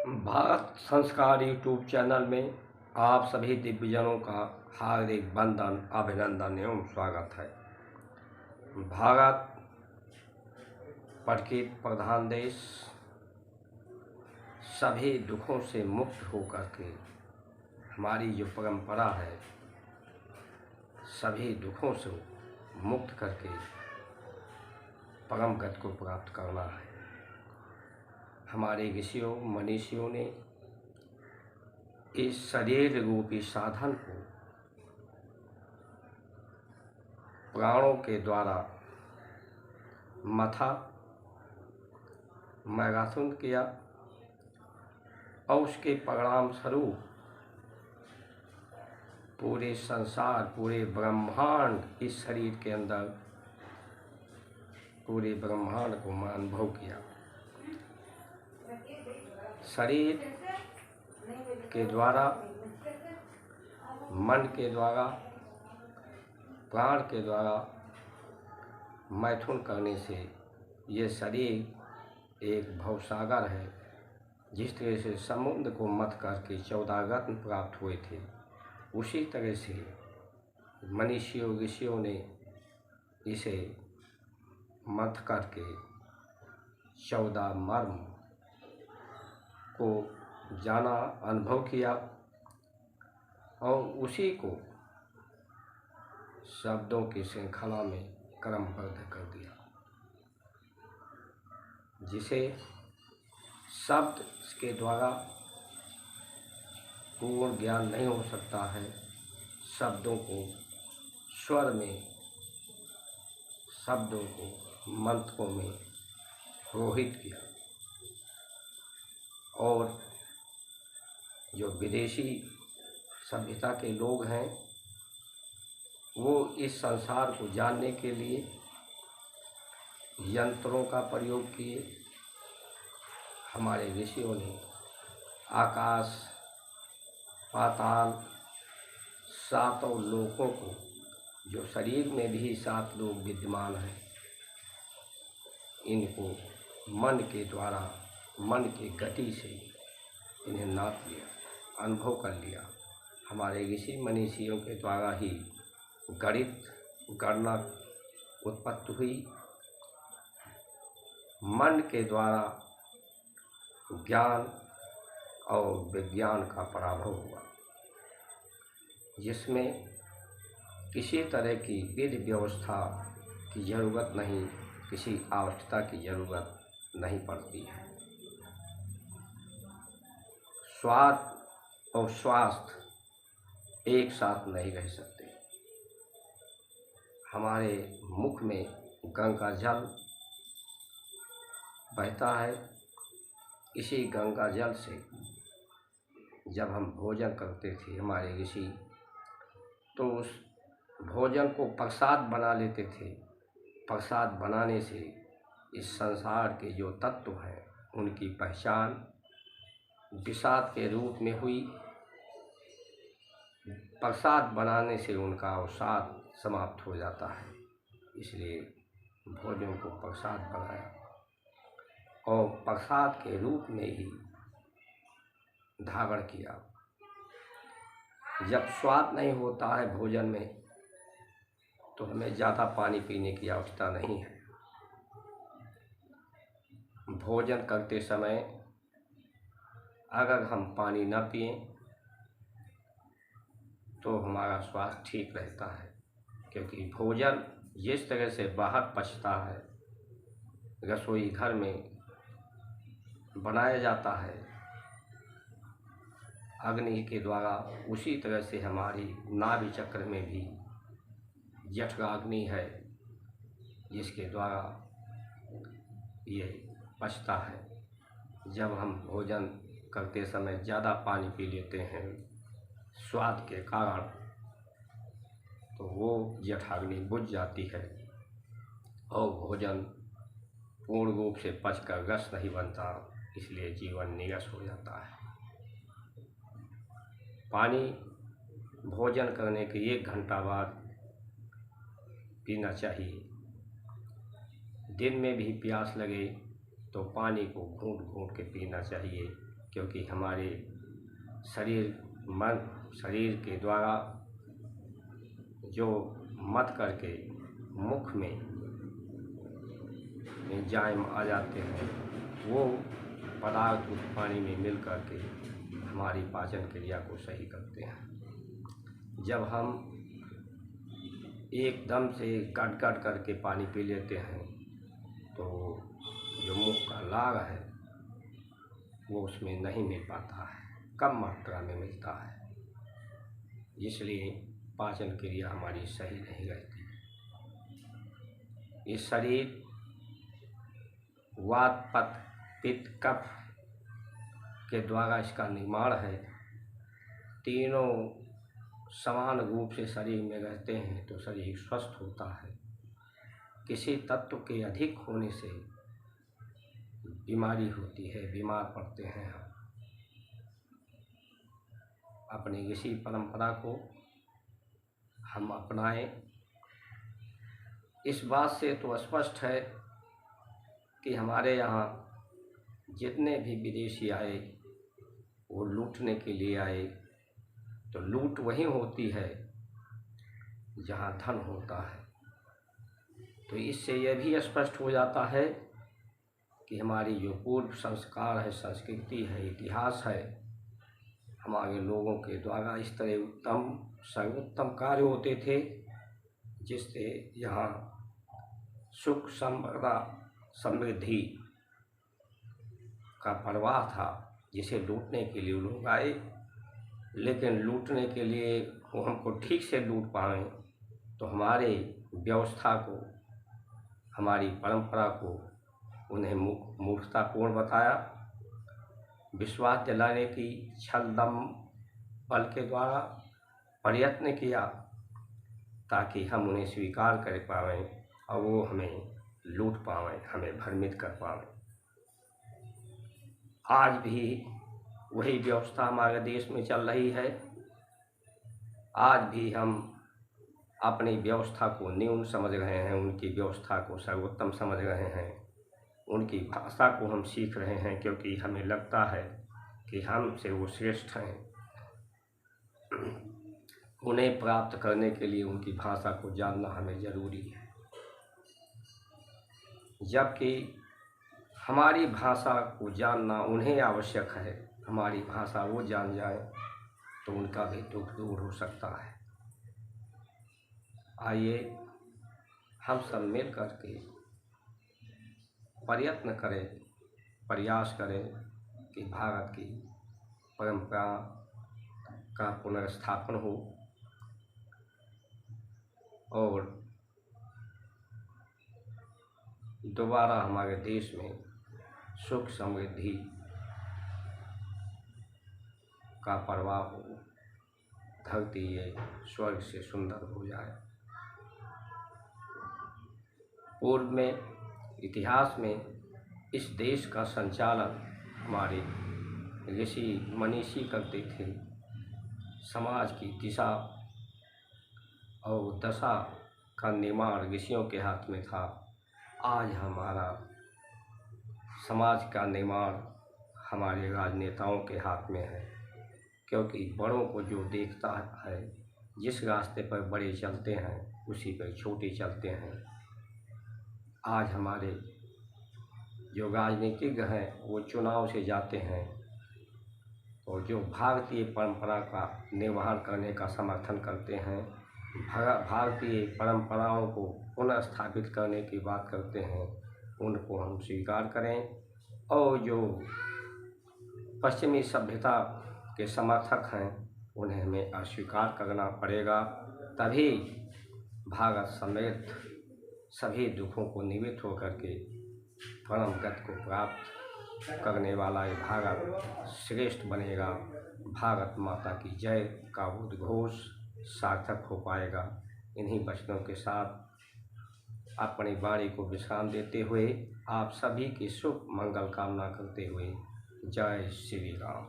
भारत संस्कार YouTube channel में आप सभी दिव्यजनों का हार्दिक वंदन, अभिनंदन एवं स्वागत है। भारत प्रकृति प्रधान देश सभी दुखों से मुक्त होकर के हमारी जो परंपरा है सभी दुखों से मुक्त करके परम गति को प्राप्त करना है। हमारे ऋषियों मनीषियों ने इस शरीर रूपी साधन को प्राणों के द्वारा मथा, मैराथन किया और उसके परिणाम स्वरूप पूरे संसार, पूरे ब्रह्मांड, इस शरीर के अंदर पूरे ब्रह्मांड को अनुभव किया। शरीर के द्वारा, मन के द्वारा, प्राण के द्वारा मैथुन करने से ये शरीर एक भवसागर है। जिस तरह से समुद्र को मथ करके 14 रत्न प्राप्त हुए थे, उसी तरह से मनीषियों ऋषियों ने इसे मथ करके 14 मर्म को जाना, अनुभव किया और उसी को शब्दों की श्रृंखला में क्रमबद्ध कर दिया, जिसे शब्द के द्वारा पूर्ण ज्ञान नहीं हो सकता है। शब्दों को स्वर में, शब्दों को मंत्रों में रोहित किया और जो विदेशी सभ्यता के लोग हैं वो इस संसार को जानने के लिए यंत्रों का प्रयोग किए। हमारे ऋषियों ने आकाश, पाताल, सातों लोकों को, जो शरीर में भी 7 लोक विद्यमान हैं, इनको मन के द्वारा, मन की गति से इन्हें नाप लिया, अनुभव कर लिया। हमारे ऋषि मनीषियों के द्वारा ही गणित, गणना उत्पत्ति हुई। मन के द्वारा ज्ञान और विज्ञान का पराभव हुआ, जिसमें किसी तरह की विधि व्यवस्था की ज़रूरत नहीं, किसी आवश्यकता की ज़रूरत नहीं पड़ती है। स्वाद और स्वास्थ्य एक साथ नहीं रह सकते। हमारे मुख में गंगा जल बहता है। इसी गंगा जल से जब हम भोजन करते थे हमारे ऋषि, तो उस भोजन को प्रसाद बना लेते थे। प्रसाद बनाने से इस संसार के जो तत्व हैं उनकी पहचान विषाद के रूप में हुई। प्रसाद बनाने से उनका अवसाद समाप्त हो जाता है, इसलिए भोजन को प्रसाद बनाया और प्रसाद के रूप में ही धारण किया। जब स्वाद नहीं होता है भोजन में तो हमें ज़्यादा पानी पीने की आवश्यकता नहीं है। भोजन करते समय अगर हम पानी न पिएं तो हमारा स्वास्थ्य ठीक रहता है, क्योंकि भोजन जिस तरह से बाहर पचता है, रसोई घर में बनाया जाता है अग्नि के द्वारा, उसी तरह से हमारी नाभि चक्र में भी जठराग्नि है, जिसके द्वारा ये पचता है। जब हम भोजन करते समय ज़्यादा पानी पी लेते हैं स्वाद के कारण, तो वो जठराग्नि बुझ जाती है और भोजन पूर्ण रूप से पचकर रस नहीं बनता, इसलिए जीवन नीरस हो जाता है। पानी भोजन करने के 1 घंटा बाद पीना चाहिए। दिन में भी प्यास लगे तो पानी को घूंट घूंट के पीना चाहिए, क्योंकि हमारे शरीर के द्वारा जो मत करके मुख में एंजाइम आ जाते हैं, वो पदार्थ उस पानी में मिल करके हमारी पाचन क्रिया को सही करते हैं। जब हम एकदम से गट गट करके पानी पी लेते हैं तो जो मुख का लार है वो उसमें नहीं मिल पाता है, कम मात्रा में मिलता है, इसलिए पाचन क्रिया हमारी सही नहीं रहती। ये शरीर वात पित्त पित्त कफ के द्वारा इसका निर्माण है। तीनों समान रूप से शरीर में रहते हैं तो शरीर स्वस्थ होता है। किसी तत्व के अधिक होने से बीमारी होती है, बीमार पड़ते हैं हम। अपनी ऋषि परंपरा को हम अपनाएं। इस बात से तो स्पष्ट है कि हमारे यहाँ जितने भी विदेशी आए वो लूटने के लिए आए, तो लूट वहीं होती है जहाँ धन होता है। तो इससे यह भी स्पष्ट हो जाता है कि हमारी जो पूर्व संस्कार है, संस्कृति है, इतिहास है, हमारे लोगों के द्वारा इस तरह उत्तम सर्वोत्तम कार्य होते थे जिससे यहाँ सुख समृद्धि का प्रवाह था, जिसे लूटने के लिए लोग आए। लेकिन लूटने के लिए वो हमको ठीक से लूट पाएँ तो हमारे व्यवस्था को, हमारी परंपरा को उन्हें मूर्खतापूर्ण बताया। विश्वास दिलाने की छल दम बल के द्वारा प्रयत्न किया ताकि हम उन्हें स्वीकार कर पाएँ और वो हमें लूट पाएँ, हमें भ्रमित कर पाएँ। आज भी वही व्यवस्था हमारे देश में चल रही है। आज भी हम अपनी व्यवस्था को न्यून समझ रहे हैं, उनकी व्यवस्था को सर्वोत्तम समझ रहे हैं, उनकी भाषा को हम सीख रहे हैं क्योंकि हमें लगता है कि हमसे वो श्रेष्ठ हैं। उन्हें प्राप्त करने के लिए उनकी भाषा को जानना हमें ज़रूरी है, जबकि हमारी भाषा को जानना उन्हें आवश्यक है। हमारी भाषा वो जान जाए तो उनका भी दुख दूर हो सकता है। आइए हम सब मिल कर के प्रयत्न करें, प्रयास करें कि भारत की परंपरा का पुनर्स्थापन हो और दोबारा हमारे देश में सुख समृद्धि का प्रवाह हो, धरती ये स्वर्ग से सुंदर हो जाए। पूर्व में इतिहास में इस देश का संचालन हमारे ऋषि मनीषी करते थे। समाज की दिशा और दशा का निर्माण ऋषियों के हाथ में था। आज हमारा समाज का निर्माण हमारे राजनेताओं के हाथ में है, क्योंकि बड़ों को जो देखता है, जिस रास्ते पर बड़े चलते हैं उसी पर छोटे चलते हैं। आज हमारे जो राजनीतिज्ञ हैं वो चुनाव से जाते हैं और जो भारतीय परंपरा का निर्वहन करने का समर्थन करते हैं, भारतीय परंपराओं को पुनः स्थापित करने की बात करते हैं, उनको हम स्वीकार करें। और जो पश्चिमी सभ्यता के समर्थक हैं उन्हें हमें अस्वीकार करना पड़ेगा, तभी भारत समेत सभी दुखों को निवृत्त होकर के परम गति को प्राप्त करने वाला ये भारत श्रेष्ठ बनेगा। भारत माता की जय का उद्घोष सार्थक हो पाएगा। इन्हीं वचनों के साथ अपनी वाणी को विश्राम देते हुए आप सभी की शुभ मंगल कामना करते हुए जय श्री राम।